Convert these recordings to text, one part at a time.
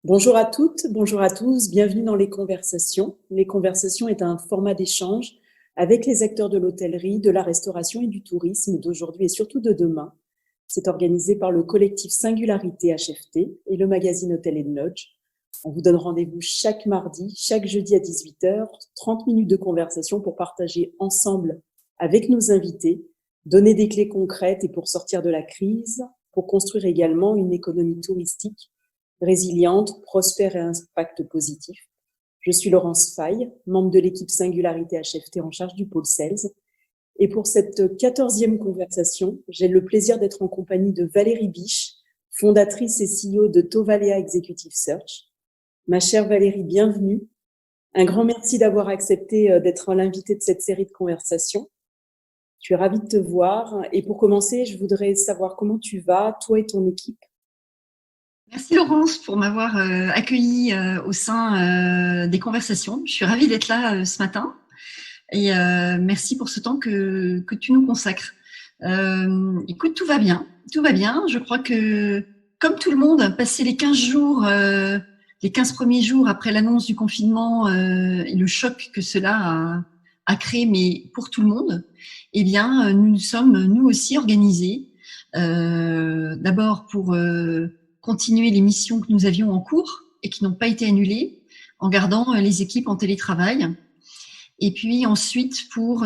Bonjour à toutes, bonjour à tous, bienvenue dans Les Conversations. Les Conversations est un format d'échange avec les acteurs de l'hôtellerie, de la restauration et du tourisme d'aujourd'hui et surtout de demain. C'est organisé par le collectif Singularité HFT et le magazine Hôtel Lodge. On vous donne rendez-vous chaque mardi, chaque jeudi à 18h, 30 minutes de conversation pour partager ensemble avec nos invités, donner des clés concrètes et pour sortir de la crise, pour construire également une économie touristique résiliente, prospère et à impact positif. Je suis Laurence Faye, membre de l'équipe Singularité HFT en charge du pôle Sales. Et pour cette 14e conversation, j'ai le plaisir d'être en compagnie de Valérie Biche, fondatrice et CEO de Tovalea Executive Search. Ma chère Valérie, bienvenue. Un grand merci d'avoir accepté d'être l'invitée de cette série de conversations. Je suis ravie de te voir. Et pour commencer, je voudrais savoir comment tu vas, toi et ton équipe. Merci Laurence pour m'avoir accueillie au sein des conversations. Je suis ravie d'être là ce matin et merci pour ce temps que tu nous consacres. Écoute, tout va bien. Je crois que comme tout le monde, passé les 15 jours, les 15 premiers jours après l'annonce du confinement et le choc que cela a créé, mais pour tout le monde, eh bien, nous sommes nous aussi organisés. D'abord pour continuer les missions que nous avions en cours et qui n'ont pas été annulées, en gardant les équipes en télétravail. Et puis ensuite pour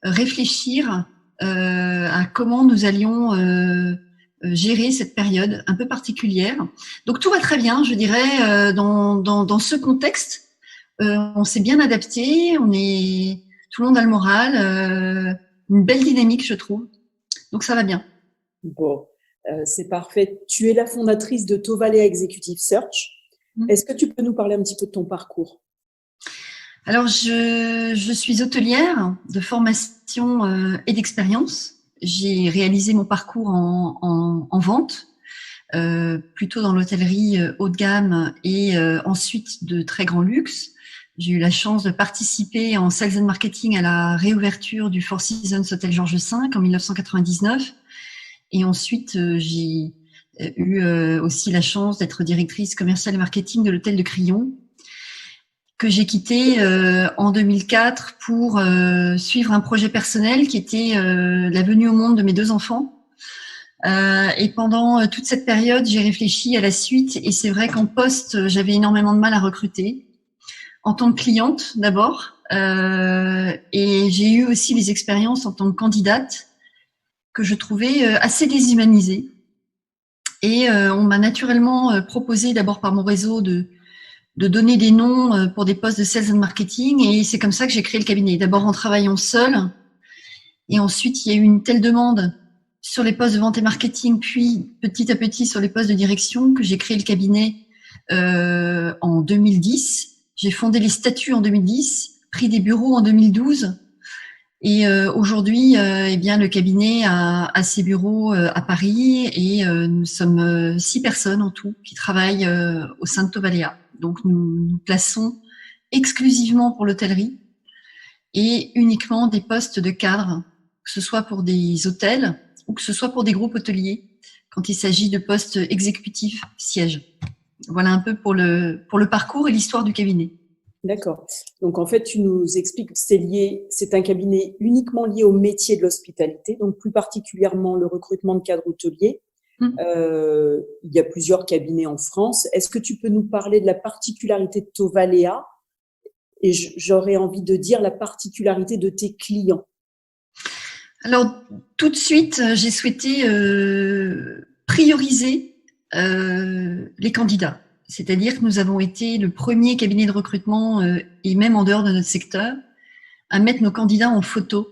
réfléchir à comment nous allions gérer cette période un peu particulière. Donc tout va très bien, je dirais, dans ce contexte. On s'est bien adapté, tout le monde a le moral, une belle dynamique, je trouve. Donc ça va bien. Bon. C'est parfait. Tu es la fondatrice de Tovalea Executive Search. Est-ce que tu peux nous parler un petit peu de ton parcours? Alors, je suis hôtelière de formation et d'expérience. J'ai réalisé mon parcours en vente, plutôt dans l'hôtellerie haut de gamme et ensuite de très grand luxe. J'ai eu la chance de participer en sales and marketing à la réouverture du Four Seasons Hôtel Georges V en 1999. Et ensuite, j'ai eu aussi la chance d'être directrice commerciale et marketing de l'hôtel de Crillon, que j'ai quitté en 2004 pour suivre un projet personnel qui était la venue au monde de mes 2 enfants. Et pendant toute cette période, j'ai réfléchi à la suite. Et c'est vrai qu'en poste, j'avais énormément de mal à recruter. En tant que cliente, d'abord. Et j'ai eu aussi des expériences en tant que candidate que je trouvais assez déshumanisée. Et on m'a naturellement proposé, d'abord par mon réseau, de donner des noms pour des postes de sales and marketing. Et c'est comme ça que j'ai créé le cabinet. D'abord en travaillant seule. Et ensuite, il y a eu une telle demande sur les postes de vente et marketing, puis petit à petit sur les postes de direction, que j'ai créé le cabinet en 2010. J'ai fondé les statuts en 2010, pris des bureaux en 2012. Et aujourd'hui, eh bien, le cabinet a ses bureaux à Paris et nous sommes 6 personnes en tout qui travaillent au sein de Tovalea. Donc, nous plaçons exclusivement pour l'hôtellerie et uniquement des postes de cadre, que ce soit pour des hôtels ou que ce soit pour des groupes hôteliers, quand il s'agit de postes exécutifs sièges. Voilà un peu pour le parcours et l'histoire du cabinet. D'accord. Donc, en fait, tu nous expliques que c'est un cabinet uniquement lié au métier de l'hospitalité, donc plus particulièrement le recrutement de cadres hôteliers. Il y a plusieurs cabinets en France. Est-ce que tu peux nous parler de la particularité de Tovalea? Et j'aurais envie de dire la particularité de tes clients. Alors, tout de suite, j'ai souhaité prioriser les candidats. C'est-à-dire que nous avons été le premier cabinet de recrutement, et même en dehors de notre secteur, à mettre nos candidats en photo,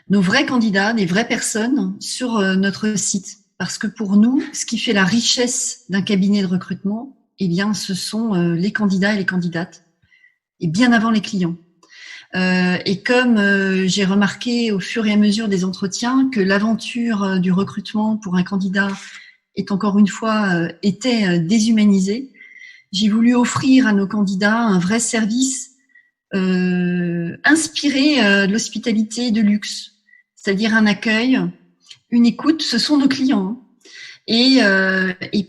nos vrais candidats, des vraies personnes, sur notre site. Parce que pour nous, ce qui fait la richesse d'un cabinet de recrutement, eh bien, ce sont les candidats et les candidates, et bien avant les clients. Et comme j'ai remarqué au fur et à mesure des entretiens que l'aventure du recrutement pour un candidat est encore une fois était déshumanisée, j'ai voulu offrir à nos candidats un vrai service inspiré de l'hospitalité de luxe, c'est-à-dire un accueil, une écoute, ce sont nos clients, et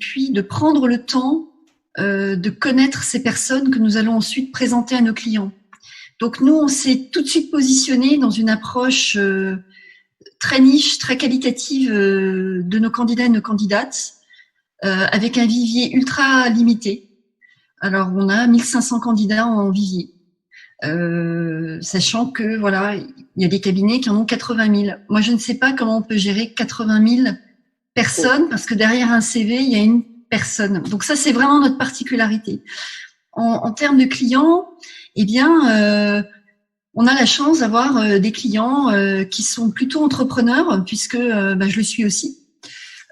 puis de prendre le temps de connaître ces personnes que nous allons ensuite présenter à nos clients. Donc nous, on s'est tout de suite positionné dans une approche très niche, très qualitative de nos candidats et nos candidates, avec un vivier ultra limité. Alors, on a 1500 candidats en vivier, sachant que voilà, il y a des cabinets qui en ont 80 000. Moi, je ne sais pas comment on peut gérer 80 000 personnes, parce que derrière un CV, il y a une personne. Donc ça, c'est vraiment notre particularité. En termes de clients, eh bien, on a la chance d'avoir des clients qui sont plutôt entrepreneurs, puisque je le suis aussi.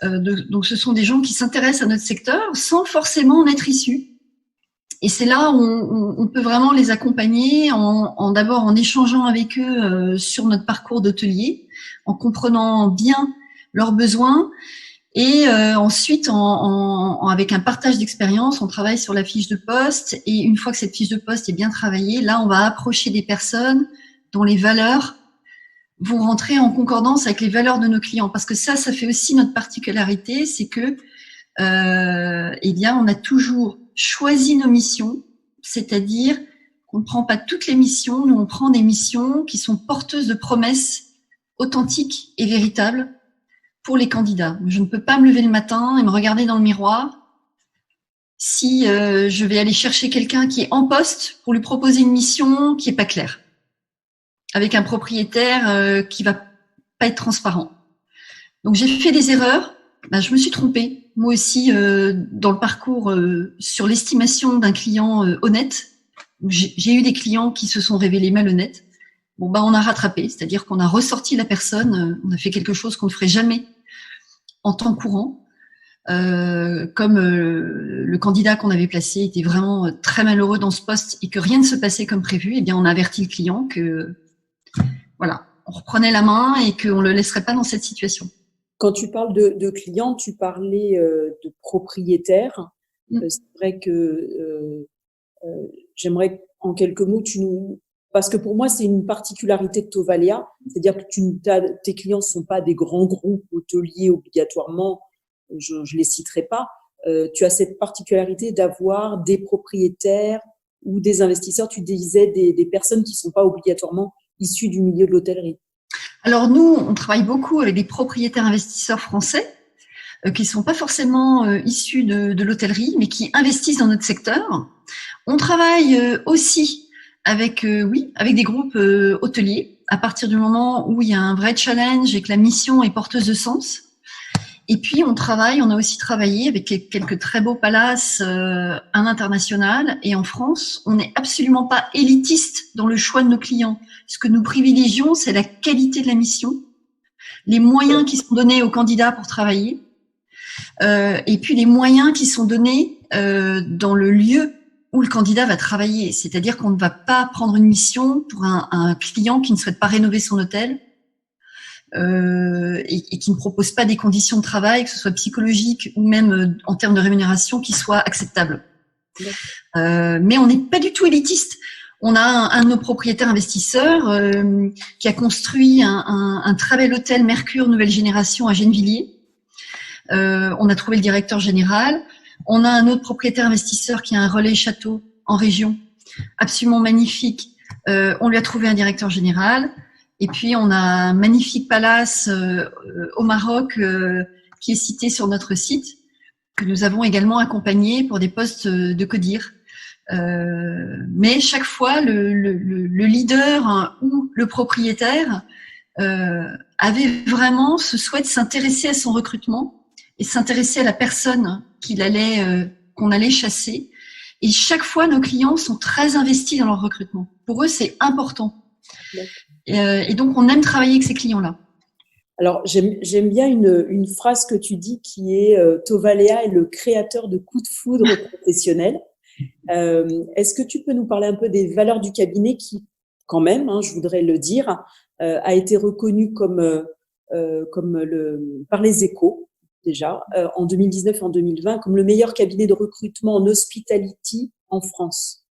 Donc, ce sont des gens qui s'intéressent à notre secteur sans forcément en être issus. Et c'est là où on peut vraiment les accompagner d'abord en échangeant avec eux sur notre parcours d'hôtelier, en comprenant bien leurs besoins. Et ensuite, avec un partage d'expérience, on travaille sur la fiche de poste. Et une fois que cette fiche de poste est bien travaillée, là, on va approcher des personnes dont les valeurs vont rentrer en concordance avec les valeurs de nos clients. Parce que ça fait aussi notre particularité, c'est que, on a toujours choisi nos missions, c'est-à-dire qu'on ne prend pas toutes les missions, nous on prend des missions qui sont porteuses de promesses authentiques et véritables pour les candidats. Je ne peux pas me lever le matin et me regarder dans le miroir si je vais aller chercher quelqu'un qui est en poste pour lui proposer une mission qui est pas claire, avec un propriétaire qui va pas être transparent. Donc j'ai fait des erreurs, je me suis trompée. Moi aussi, dans le parcours sur l'estimation d'un client honnête, j'ai eu des clients qui se sont révélés malhonnêtes. On a rattrapé, c'est-à-dire qu'on a ressorti la personne, on a fait quelque chose qu'on ne ferait jamais en temps courant. Comme le candidat qu'on avait placé était vraiment très malheureux dans ce poste et que rien ne se passait comme prévu, eh bien on a averti le client que voilà, on reprenait la main et qu'on le laisserait pas dans cette situation. Quand tu parles de clients, tu parlais de propriétaires. C'est vrai que j'aimerais en quelques mots parce que pour moi c'est une particularité de Tovalia, c'est-à-dire que tes clients ne sont pas des grands groupes hôteliers obligatoirement, je les citerai pas. Tu as cette particularité d'avoir des propriétaires ou des investisseurs, tu disais des personnes qui ne sont pas obligatoirement issues du milieu de l'hôtellerie. Alors nous, on travaille beaucoup avec des propriétaires investisseurs français qui ne sont pas forcément issus de l'hôtellerie, mais qui investissent dans notre secteur. On travaille aussi avec des groupes hôteliers, à partir du moment où il y a un vrai challenge et que la mission est porteuse de sens. Et puis on a aussi travaillé avec quelques très beaux palaces à l'international et en France. On n'est absolument pas élitiste dans le choix de nos clients. Ce que nous privilégions, c'est la qualité de la mission, les moyens qui sont donnés aux candidats pour travailler, et puis les moyens qui sont donnés dans le lieu où le candidat va travailler. C'est-à-dire qu'on ne va pas prendre une mission pour un client qui ne souhaite pas rénover son hôtel, et qui ne propose pas des conditions de travail, que ce soit psychologique ou même en termes de rémunération, qui soient acceptables. Mais on n'est pas du tout élitiste. On a un de nos propriétaires investisseurs qui a construit un très bel hôtel Mercure Nouvelle Génération à Gennevilliers. On a trouvé le directeur général. On a un autre propriétaire investisseur qui a un relais château en région, absolument magnifique. On lui a trouvé un directeur général. Et puis, on a un magnifique palace au Maroc qui est cité sur notre site, que nous avons également accompagné pour des postes de codir. Mais chaque fois, le leader ou le propriétaire avait vraiment ce souhait de s'intéresser à son recrutement et s'intéresser à la personne qu'on allait chasser. Et chaque fois, nos clients sont très investis dans leur recrutement. Pour eux, c'est important. Et donc, on aime travailler avec ces clients-là. Alors, j'aime bien une phrase que tu dis qui est Tovalia est le créateur de coups de foudre professionnels. Est-ce que tu peux nous parler un peu des valeurs du cabinet qui, quand même, je voudrais le dire, a été reconnu par les Échos, déjà, en 2019 et en 2020, comme le meilleur cabinet de recrutement en hospitality en France.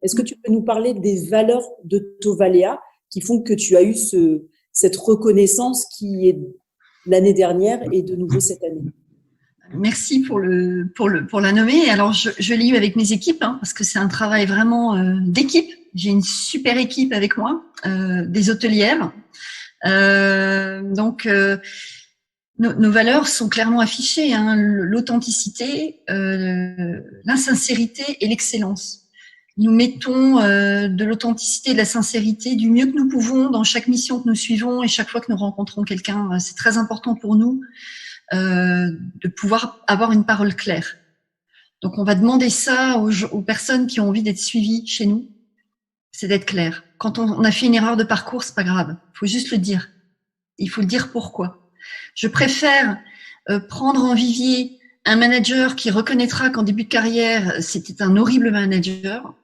Est-ce que tu peux nous parler des valeurs de Tovalia qui font que tu as eu cette reconnaissance qui est l'année dernière et de nouveau cette année? merci pour la nommer. Alors, je l'ai eu avec mes équipes, parce que c'est un travail vraiment d'équipe. J'ai une super équipe avec moi, des hôtelières. Donc, nos valeurs sont clairement affichées, l'authenticité, l'insincérité et l'excellence. Nous mettons de l'authenticité et de la sincérité du mieux que nous pouvons dans chaque mission que nous suivons et chaque fois que nous rencontrons quelqu'un. C'est très important pour nous de pouvoir avoir une parole claire. Donc, on va demander ça aux personnes qui ont envie d'être suivies chez nous, c'est d'être clair. Quand on a fait une erreur de parcours, c'est pas grave. Il faut juste le dire. Il faut le dire pourquoi. Je préfère prendre en vivier un manager qui reconnaîtra qu'en début de carrière, c'était un horrible manager,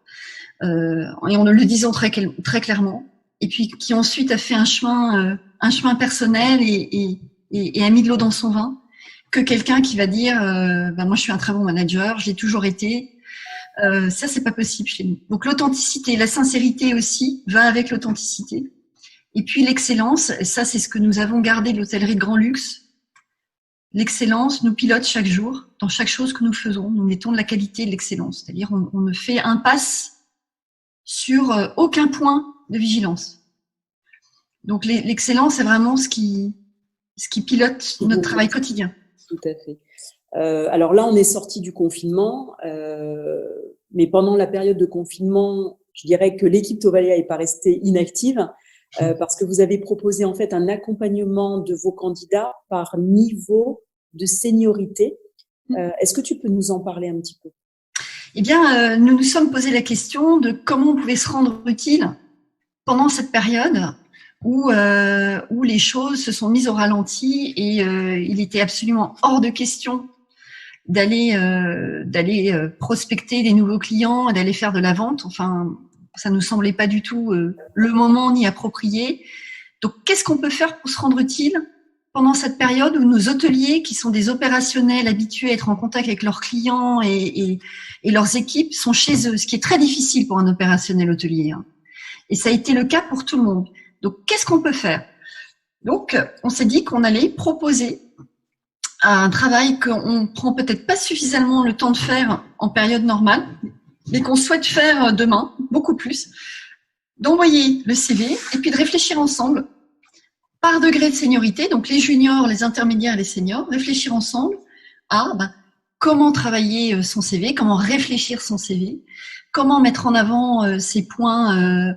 et en le disant très clairement, et puis qui ensuite a fait un chemin personnel et a mis de l'eau dans son vin, que quelqu'un qui va dire moi je suis un très bon manager, je l'ai toujours été. Ça, c'est pas possible chez nous. Donc l'authenticité, la sincérité aussi va avec l'authenticité. Et puis l'excellence, et ça c'est ce que nous avons gardé de l'hôtellerie de grand luxe. L'excellence nous pilote chaque jour, dans chaque chose que nous faisons. Nous mettons de la qualité et de l'excellence. C'est-à-dire on ne fait impasse sur aucun point de vigilance. Donc l'excellence, c'est vraiment ce qui pilote notre travail quotidien. Tout à fait. Alors là, on est sorti du confinement, mais pendant la période de confinement, je dirais que l'équipe Tovalia n'est pas restée inactive parce que vous avez proposé en fait un accompagnement de vos candidats par niveau de seniorité. Est-ce que tu peux nous en parler un petit peu? Eh bien, nous nous sommes posé la question de comment on pouvait se rendre utile pendant cette période où les choses se sont mises au ralenti et il était absolument hors de question d'aller prospecter des nouveaux clients et d'aller faire de la vente. Enfin, ça nous semblait pas du tout le moment ni approprié. Donc, qu'est-ce qu'on peut faire pour se rendre utile pendant cette période où nos hôteliers, qui sont des opérationnels habitués à être en contact avec leurs clients et leurs équipes, sont chez eux, ce qui est très difficile pour un opérationnel hôtelier. Et ça a été le cas pour tout le monde. Donc, qu'est-ce qu'on peut faire? Donc, on s'est dit qu'on allait proposer un travail qu'on prend peut-être pas suffisamment le temps de faire en période normale, mais qu'on souhaite faire demain, beaucoup plus, d'envoyer le CV et puis de réfléchir ensemble par degré de seniorité, donc les juniors, les intermédiaires et les seniors, réfléchir ensemble à comment travailler son CV, comment réfléchir son CV, comment mettre en avant ses points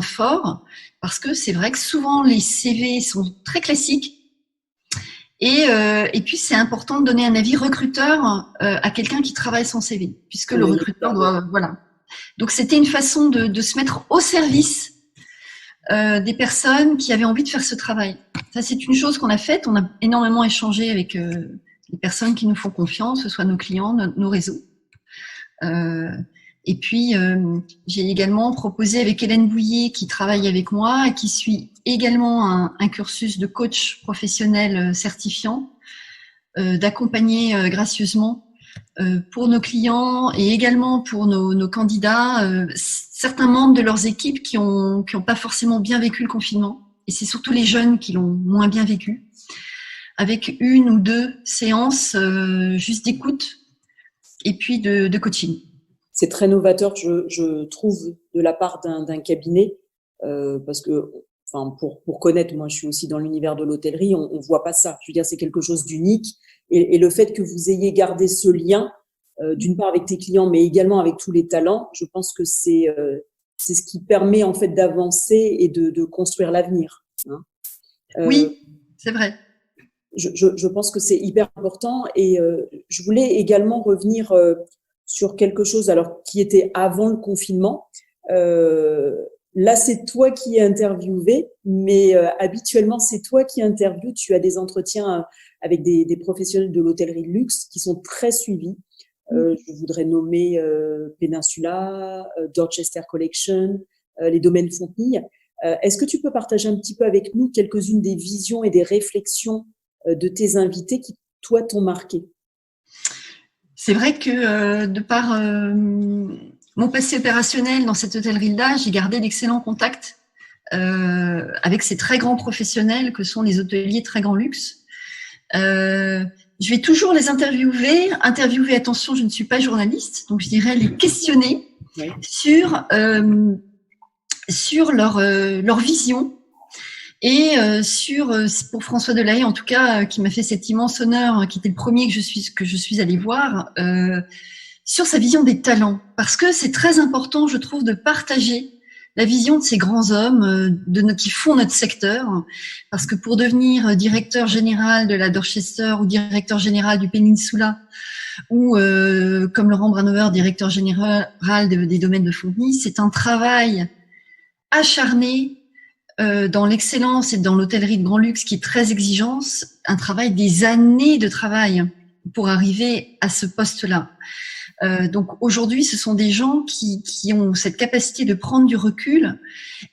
forts, parce que c'est vrai que souvent les CV sont très classiques et puis c'est important de donner un avis recruteur à quelqu'un qui travaille son CV, puisque le recruteur doit Donc c'était une façon de se mettre au service des personnes qui avaient envie de faire ce travail. Ça, c'est une chose qu'on a faite. On a énormément échangé avec les personnes qui nous font confiance, que ce soit nos clients, nos réseaux. Et puis, j'ai également proposé avec Hélène Bouillet, qui travaille avec moi et qui suit également un cursus de coach professionnel certifiant, d'accompagner gracieusement pour nos clients et également pour nos candidats, certains membres de leurs équipes qui ont pas forcément bien vécu le confinement. Et c'est surtout les jeunes qui l'ont moins bien vécu, avec 1 ou 2 séances juste d'écoute et puis de coaching. C'est très novateur, je trouve, de la part d'un cabinet, parce que, enfin, pour connaître, moi, je suis aussi dans l'univers de l'hôtellerie, on voit pas ça. Je veux dire, c'est quelque chose d'unique. Et le fait que vous ayez gardé ce lien, d'une part avec tes clients, mais également avec tous les talents, je pense que c'est ce qui permet en fait d'avancer et de construire l'avenir. Oui, c'est vrai. Je pense que c'est hyper important et je voulais également revenir sur quelque chose alors qui était avant le confinement. Là, c'est toi qui es interviewé, mais habituellement, c'est toi qui interviews. Tu as des entretiens avec des professionnels de l'hôtellerie de luxe qui sont très suivis. Je voudrais nommer Peninsula, Dorchester Collection, les domaines Fontenille. Est-ce que tu peux partager un petit peu avec nous quelques-unes des visions et des réflexions de tes invités qui, toi, t'ont marqué? C'est vrai que de par mon passé opérationnel dans cette hôtellerie-là, j'ai gardé d'excellents contacts avec ces très grands professionnels que sont les hôteliers très grand luxe. je vais toujours les interviewer, attention, je ne suis pas journaliste, donc je dirais les questionner sur leur vision et pour François Delahaye, en tout cas, qui m'a fait cet immense honneur, qui était le premier que je suis allée voir, sur sa vision des talents, parce que c'est très important, je trouve, de partager la vision de ces grands hommes qui font notre secteur, parce que pour devenir directeur général de la Dorchester ou directeur général du Peninsula, ou comme Laurent Branover, directeur général des domaines de Fontenay, c'est un travail acharné dans l'excellence et dans l'hôtellerie de grand luxe qui est très exigeant, un travail des années de travail pour arriver à ce poste-là. Donc aujourd'hui, ce sont des gens qui ont cette capacité de prendre du recul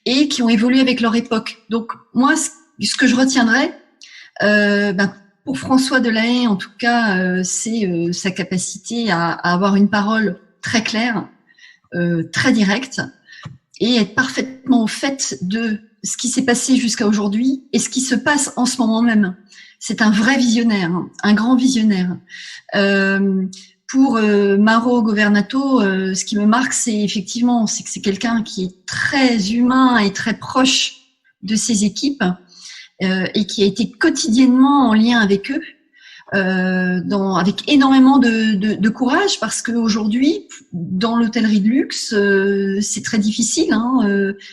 et qui ont évolué avec leur époque. Donc moi, ce que je retiendrai, pour François Delahaye, en tout cas, c'est sa capacité à avoir une parole très claire, très directe, et être parfaitement au fait de ce qui s'est passé jusqu'à aujourd'hui et ce qui se passe en ce moment même. C'est un vrai visionnaire, un grand visionnaire. Pour Mauro Governato, ce qui me marque, c'est effectivement, c'est que c'est quelqu'un qui est très humain et très proche de ses équipes et qui a été quotidiennement en lien avec eux, avec énormément de courage, parce qu'aujourd'hui, dans l'hôtellerie de luxe, c'est très difficile.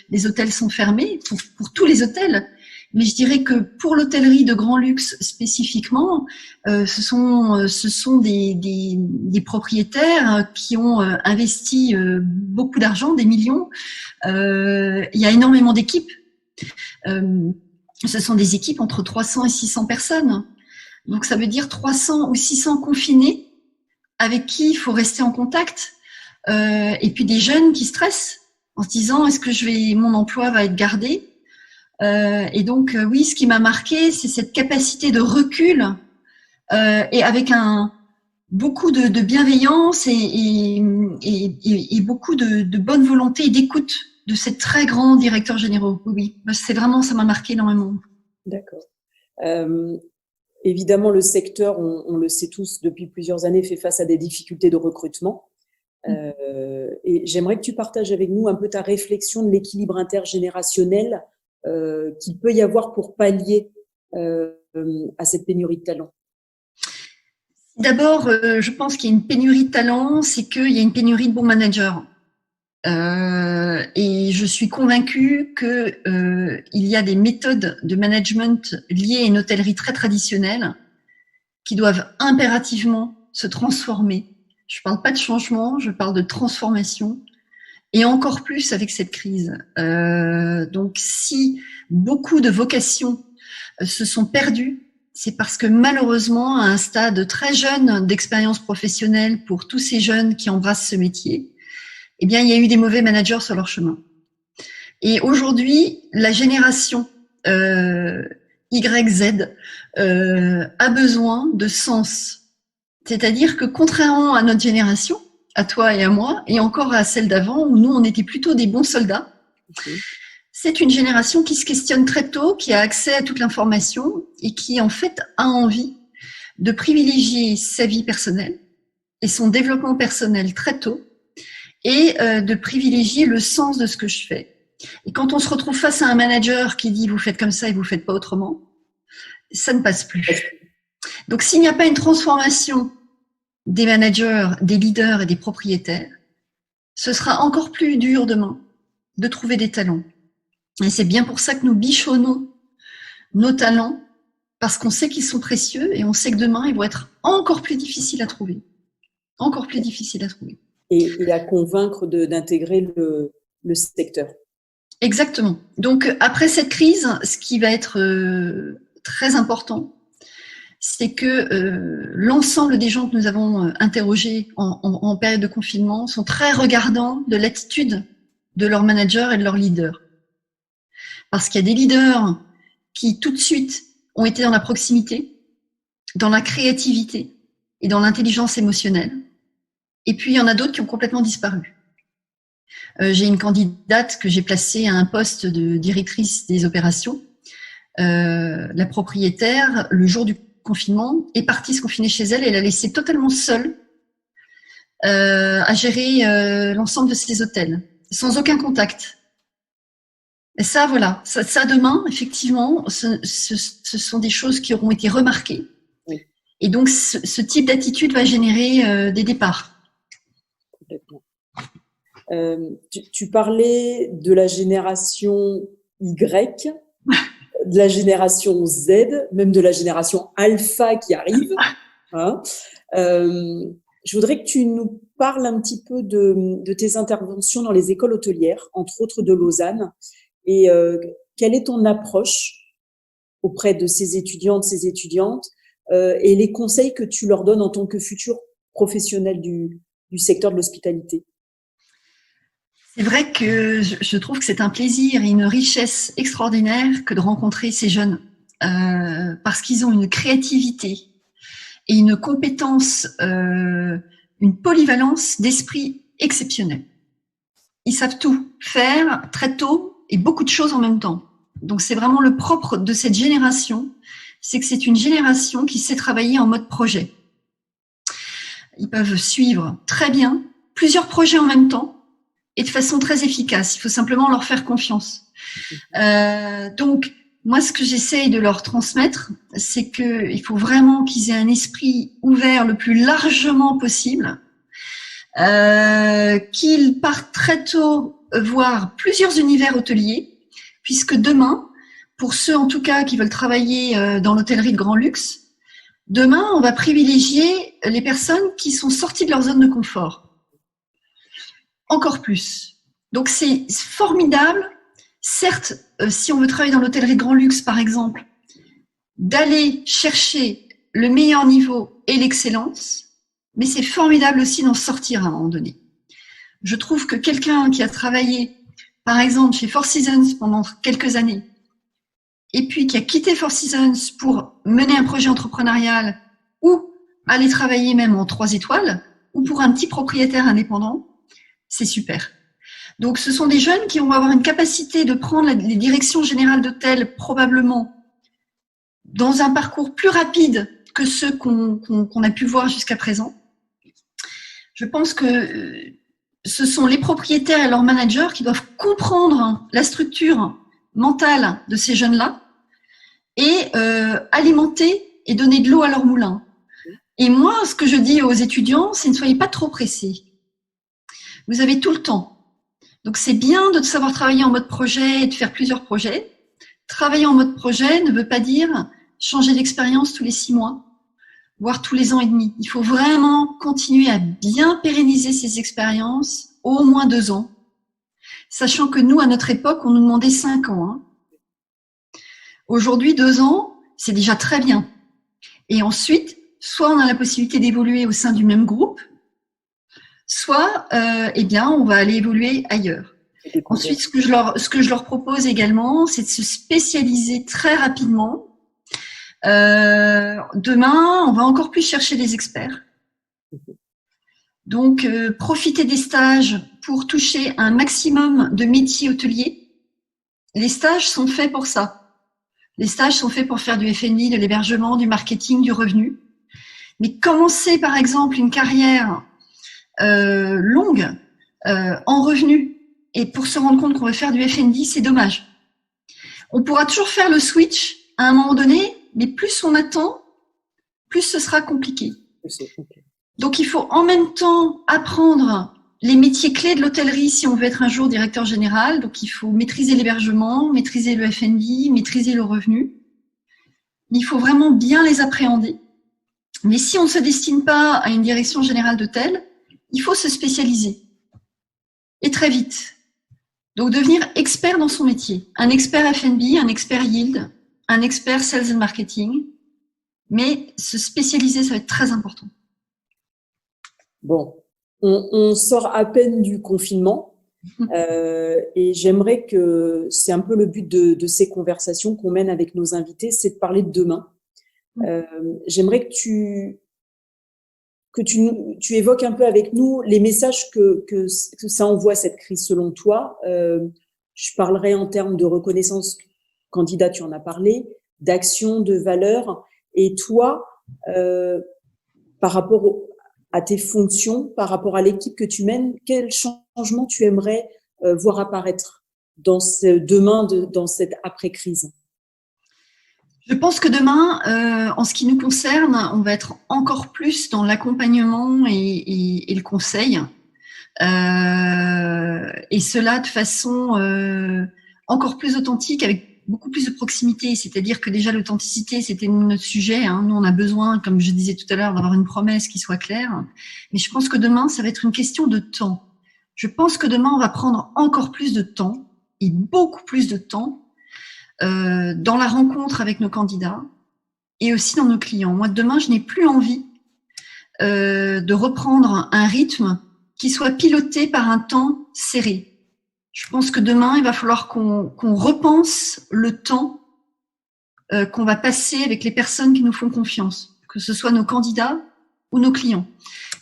Les hôtels sont fermés pour tous les hôtels. Mais je dirais que pour l'hôtellerie de grand luxe spécifiquement, ce sont des propriétaires qui ont investi beaucoup d'argent, des millions. Il y a énormément d'équipes. Ce sont des équipes entre 300 et 600 personnes. Donc ça veut dire 300 ou 600 confinés avec qui il faut rester en contact. Et puis des jeunes qui stressent en se disant est-ce que mon emploi va être gardé? Et donc oui, ce qui m'a marqué, c'est cette capacité de recul et avec beaucoup de bienveillance et beaucoup de bonne volonté et d'écoute de ces très grands directeurs généraux. Oui, c'est vraiment, ça m'a marqué énormément. D'accord. Évidemment, le secteur, on le sait tous depuis plusieurs années, fait face à des difficultés de recrutement. Et j'aimerais que tu partages avec nous un peu ta réflexion de l'équilibre intergénérationnel qu'il peut y avoir pour pallier à cette pénurie de talent. D'abord, je pense qu'il y a une pénurie de talent, c'est qu'il y a une pénurie de bons managers. Et je suis convaincue que il y a des méthodes de management liées à une hôtellerie très traditionnelle qui doivent impérativement se transformer. Je parle pas de changement, je parle de transformation, et encore plus avec cette crise. Donc, si beaucoup de vocations se sont perdues, c'est parce que malheureusement, à un stade très jeune d'expérience professionnelle pour tous ces jeunes qui embrassent ce métier, eh bien, il y a eu des mauvais managers sur leur chemin. Et aujourd'hui, la génération YZ a besoin de sens. C'est-à-dire que contrairement à notre génération, à toi et à moi, et encore à celle d'avant, où nous, on était plutôt des bons soldats, c'est une génération qui se questionne très tôt, qui a accès à toute l'information et qui, en fait, a envie de privilégier sa vie personnelle et son développement personnel très tôt, et de privilégier le sens de ce que je fais. Et quand on se retrouve face à un manager qui dit « vous faites comme ça et vous faites pas autrement », ça ne passe plus. Donc, s'il n'y a pas une transformation des managers, des leaders et des propriétaires, ce sera encore plus dur demain de trouver des talents. Et c'est bien pour ça que nous bichonnons nos talents, parce qu'on sait qu'ils sont précieux et on sait que demain, ils vont être encore plus difficiles à trouver. Encore plus difficiles à trouver. Et à convaincre d'intégrer le secteur. Exactement. Donc, après cette crise, ce qui va être très important, c'est que l'ensemble des gens que nous avons interrogés en période de confinement sont très regardants de l'attitude de leurs managers et de leurs leaders. Parce qu'il y a des leaders qui, tout de suite, ont été dans la proximité, dans la créativité et dans l'intelligence émotionnelle. Et puis, il y en a d'autres qui ont complètement disparu. J'ai une candidate que j'ai placée à un poste de directrice des opérations. La propriétaire, le jour du confinement, est partie se confiner chez elle et l'a laissée totalement seule à gérer l'ensemble de ses hôtels, sans aucun contact. Et ça, voilà, ça demain, effectivement, ce sont des choses qui auront été remarquées. Oui. Et donc, ce type d'attitude va générer des départs. Complètement. Tu parlais de la génération Y, de la génération Z, même de la génération Alpha qui arrive. Hein. Je voudrais que tu nous parles un petit peu de tes interventions dans les écoles hôtelières, entre autres de Lausanne, et quelle est ton approche auprès de ces étudiants, de ces étudiantes, et les conseils que tu leur donnes en tant que futur professionnel du secteur de l'hospitalité. C'est vrai que je trouve que c'est un plaisir et une richesse extraordinaire que de rencontrer ces jeunes parce qu'ils ont une créativité et une compétence, une polyvalence d'esprit exceptionnelle. Ils savent tout faire très tôt et beaucoup de choses en même temps. Donc c'est vraiment le propre de cette génération, c'est que c'est une génération qui sait travailler en mode projet. Ils peuvent suivre très bien plusieurs projets en même temps et de façon très efficace. Il faut simplement leur faire confiance. Donc, moi, ce que j'essaye de leur transmettre, c'est qu'il faut vraiment qu'ils aient un esprit ouvert le plus largement possible, qu'ils partent très tôt voir plusieurs univers hôteliers, puisque demain, pour ceux en tout cas qui veulent travailler dans l'hôtellerie de grand luxe, demain, on va privilégier les personnes qui sont sorties de leur zone de confort. Encore plus. Donc, c'est formidable. Certes, si on veut travailler dans l'hôtellerie de grand luxe, par exemple, d'aller chercher le meilleur niveau et l'excellence, mais c'est formidable aussi d'en sortir à un moment donné. Je trouve que quelqu'un qui a travaillé, par exemple, chez Four Seasons pendant quelques années, et puis qui a quitté Four Seasons pour mener un projet entrepreneurial ou aller travailler même en 3 étoiles, ou pour un petit propriétaire indépendant, c'est super. Donc, ce sont des jeunes qui vont avoir une capacité de prendre les directions générales d'hôtel probablement dans un parcours plus rapide que ceux qu'on a pu voir jusqu'à présent. Je pense que ce sont les propriétaires et leurs managers qui doivent comprendre la structure mentale de ces jeunes-là et alimenter et donner de l'eau à leur moulin. Et moi, ce que je dis aux étudiants, c'est ne soyez pas trop pressés. Vous avez tout le temps. Donc, c'est bien de savoir travailler en mode projet et de faire plusieurs projets. Travailler en mode projet ne veut pas dire changer d'expérience tous les 6 mois, voire tous les ans et demi. Il faut vraiment continuer à bien pérenniser ces expériences, au moins 2 ans, sachant que nous, à notre époque, on nous demandait 5 ans. Hein. Aujourd'hui, 2 ans, c'est déjà très bien. Et ensuite, soit on a la possibilité d'évoluer au sein du même groupe, soit, eh bien, on va aller évoluer ailleurs. Ensuite, ce que je leur propose également, c'est de se spécialiser très rapidement. Demain, on va encore plus chercher des experts. Donc, profiter des stages pour toucher un maximum de métiers hôteliers. Les stages sont faits pour ça. Les stages sont faits pour faire du F&B, de l'hébergement, du marketing, du revenu. Mais commencer, par exemple, une carrière longue en revenu et pour se rendre compte qu'on veut faire du F&B, c'est dommage. On pourra toujours faire le switch à un moment donné, mais plus on attend, plus ce sera compliqué. Donc, il faut en même temps apprendre les métiers clés de l'hôtellerie si on veut être un jour directeur général. Donc, il faut maîtriser l'hébergement, maîtriser le F&B, maîtriser le revenu. Il faut vraiment bien les appréhender. Mais si on ne se destine pas à une direction générale d'hôtel, il faut se spécialiser. Et très vite. Donc, devenir expert dans son métier. Un expert F&B, un expert yield, un expert sales and marketing. Mais se spécialiser, ça va être très important. Bon, on sort à peine du confinement et j'aimerais que, c'est un peu le but de ces conversations qu'on mène avec nos invités, c'est de parler de demain. J'aimerais que tu évoques un peu avec nous les messages que ça envoie, cette crise, selon toi. Je parlerai en termes de reconnaissance candidat, tu en as parlé, d'action, de valeur, Et toi, par rapport à tes fonctions, par rapport à l'équipe que tu mènes, quel changement tu aimerais voir apparaître dans demain, dans cette après-crise? Je pense que demain, en ce qui nous concerne, on va être encore plus dans l'accompagnement et le conseil. Et cela de façon encore plus authentique, avec beaucoup plus de proximité. C'est-à-dire que déjà l'authenticité, c'était notre sujet. Nous, on a besoin, comme je disais tout à l'heure, d'avoir une promesse qui soit claire. Mais je pense que demain, ça va être une question de temps. Je pense que demain, on va prendre encore plus de temps, et beaucoup plus de temps, dans la rencontre avec nos candidats et aussi dans nos clients. Moi, demain, je n'ai plus envie de reprendre un rythme qui soit piloté par un temps serré. Je pense que demain, il va falloir qu'on repense le temps qu'on va passer avec les personnes qui nous font confiance, que ce soit nos candidats ou nos clients.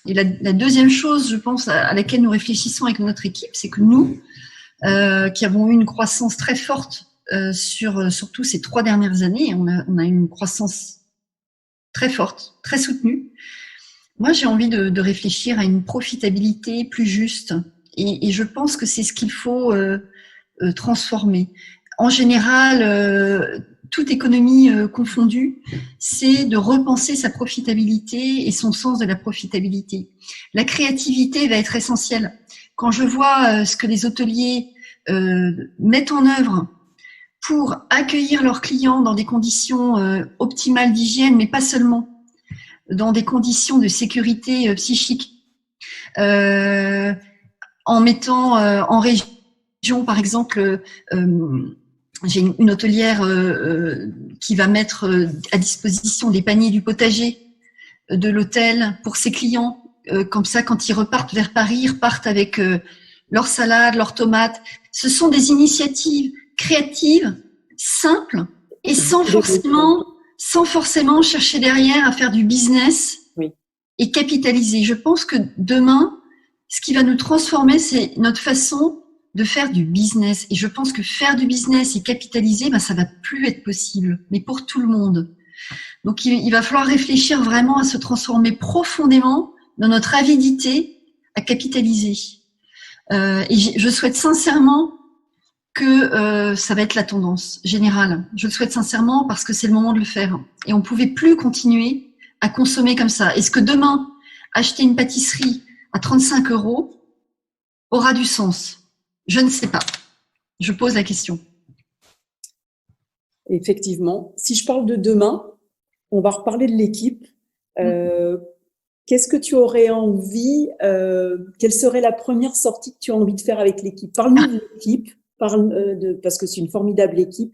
Et la deuxième chose, je pense, à laquelle nous réfléchissons avec notre équipe, c'est que nous, qui avons eu une croissance très forte surtout ces 3 dernières années, on a eu une croissance très forte, très soutenue. Moi, j'ai envie de réfléchir à une profitabilité plus juste, et je pense que c'est ce qu'il faut transformer. En général, toute économie confondue, c'est de repenser sa profitabilité et son sens de la profitabilité. La créativité va être essentielle. Quand je vois ce que les hôteliers mettent en œuvre pour accueillir leurs clients dans des conditions optimales d'hygiène, mais pas seulement, dans des conditions de sécurité psychique, en mettant en région, par exemple, j'ai une hôtelière qui va mettre à disposition des paniers du potager de l'hôtel pour ses clients. Comme ça, quand ils repartent vers Paris, ils repartent avec leurs salades, leurs tomates. Ce sont des initiatives créatives, simples, et sans forcément chercher derrière à faire du business et capitaliser. Je pense que demain, ce qui va nous transformer, c'est notre façon de faire du business. Et je pense que faire du business et capitaliser, ça va plus être possible, mais pour tout le monde. Donc, il va falloir réfléchir vraiment à se transformer profondément dans notre avidité à capitaliser. Et je souhaite sincèrement que ça va être la tendance générale. Je le souhaite sincèrement parce que c'est le moment de le faire. Et on ne pouvait plus continuer à consommer comme ça. Est-ce que demain, acheter une pâtisserie à 35 € aura du sens? Je ne sais pas. Je pose la question. Effectivement. Si je parle de demain, on va reparler de l'équipe. Qu'est-ce que tu aurais envie, quelle serait la première sortie que tu as envie de faire avec l'équipe? Parle-nous de l'équipe, parce que c'est une formidable équipe.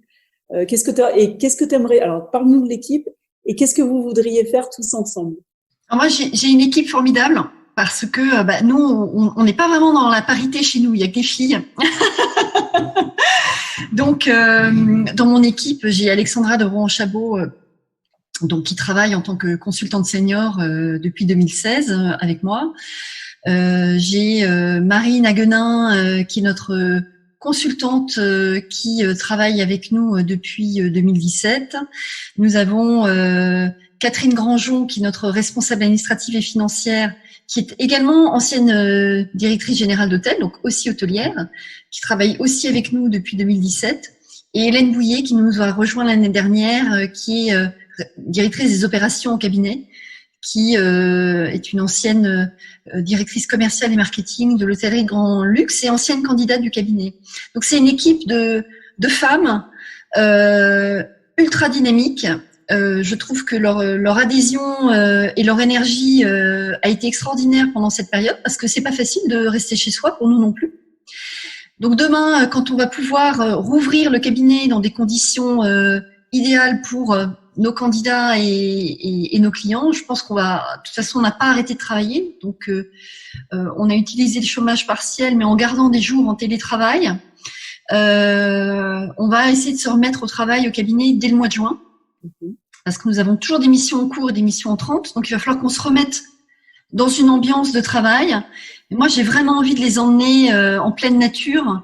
Qu'est-ce que tu aimerais? Alors, parle-nous de l'équipe et qu'est-ce que vous voudriez faire tous ensemble? Alors moi, j'ai une équipe formidable parce que nous, on n'est pas vraiment dans la parité chez nous. Il y a que des filles. Donc, dans mon équipe, j'ai Alexandra de Rohan-Chabot, donc qui travaille en tant que consultante senior depuis 2016 avec moi. J'ai Marie Naguenin qui est notre consultante qui travaille avec nous depuis 2017. Nous avons Catherine Grangeon qui est notre responsable administrative et financière, qui est également ancienne directrice générale d'hôtel, donc aussi hôtelière, qui travaille aussi avec nous depuis 2017. Et Hélène Bouillet qui nous a rejoint l'année dernière, qui est directrice des opérations au cabinet, qui est une ancienne directrice commerciale et marketing de l'hôtellerie Grand Luxe et ancienne candidate du cabinet. Donc c'est une équipe de femmes ultra dynamiques. Je trouve que leur adhésion et leur énergie a été extraordinaire pendant cette période parce que c'est pas facile de rester chez soi pour nous non plus. Donc demain, quand on va pouvoir rouvrir le cabinet dans des conditions idéales pour nos candidats et nos clients, je pense qu'on va, de toute façon, on n'a pas arrêté de travailler. Donc, on a utilisé le chômage partiel, mais en gardant des jours en télétravail. On va essayer de se remettre au travail au cabinet dès le mois de juin, parce que nous avons toujours des missions en cours et des missions entrantes. Donc, il va falloir qu'on se remette dans une ambiance de travail. Moi, j'ai vraiment envie de les emmener en pleine nature.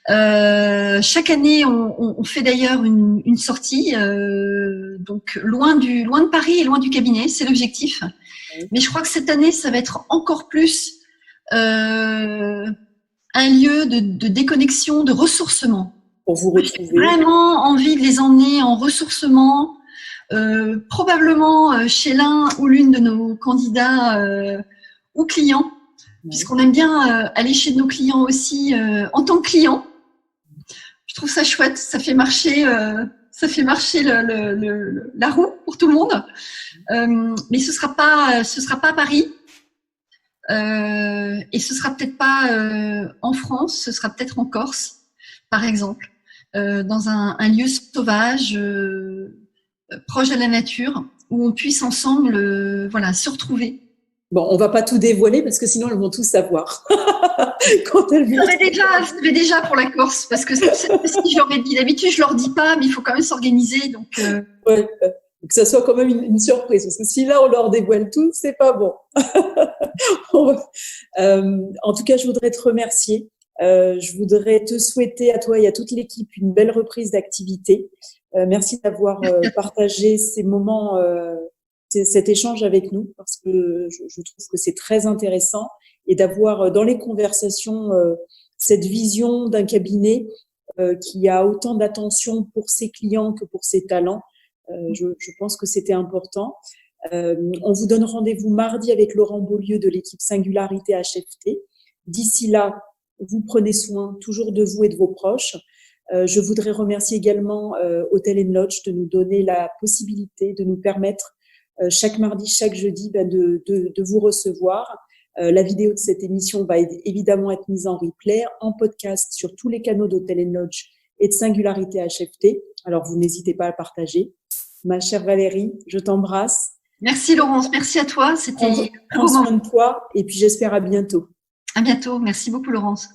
Chaque année, on fait d'ailleurs une sortie, donc loin de Paris et loin du cabinet, c'est l'objectif. Oui. Mais je crois que cette année, ça va être encore plus un lieu de déconnexion, de ressourcement. Pour vous J'ai retrouver. vraiment envie de les emmener en ressourcement, probablement chez l'un ou l'une de nos candidats ou clients, puisqu'on aime bien aller chez nos clients aussi en tant que client. Je trouve ça chouette, ça fait marcher la roue pour tout le monde. Mais ce sera pas à Paris. Et ce sera peut-être pas en France, ce sera peut-être en Corse, par exemple, dans un lieu sauvage, proche de la nature, où on puisse ensemble, voilà, se retrouver. Bon, on va pas tout dévoiler parce que sinon elles vont tout savoir. Quand elles vont... Je savais déjà pour la Corse, parce que si j'aurais dit, d'habitude je leur dis pas, mais il faut quand même s'organiser. Donc, ouais, que ça soit quand même une surprise, parce que si là on leur dévoile tout, c'est pas bon. En tout cas, je voudrais te remercier. Je voudrais te souhaiter à toi et à toute l'équipe une belle reprise d'activité. Merci d'avoir partagé ces moments, cet échange avec nous, parce que je trouve que c'est très intéressant, et d'avoir dans les conversations cette vision d'un cabinet qui a autant d'attention pour ses clients que pour ses talents. Je pense que c'était important. On vous donne rendez-vous mardi avec Laurent Beaulieu de l'équipe Singularité HFT. D'ici là, vous prenez soin toujours de vous et de vos proches. Je voudrais remercier également Hotel & Lodge de nous donner la possibilité, de nous permettre chaque mardi, chaque jeudi, de vous recevoir. La vidéo de cette émission va évidemment être mise en replay, en podcast sur tous les canaux d'Hotel & Lodge et de Singularité HFT. Alors, vous n'hésitez pas à partager. Ma chère Valérie, je t'embrasse. Merci Laurence, merci à toi. C'était Prends soin de toi et puis j'espère à bientôt. À bientôt. Merci beaucoup Laurence.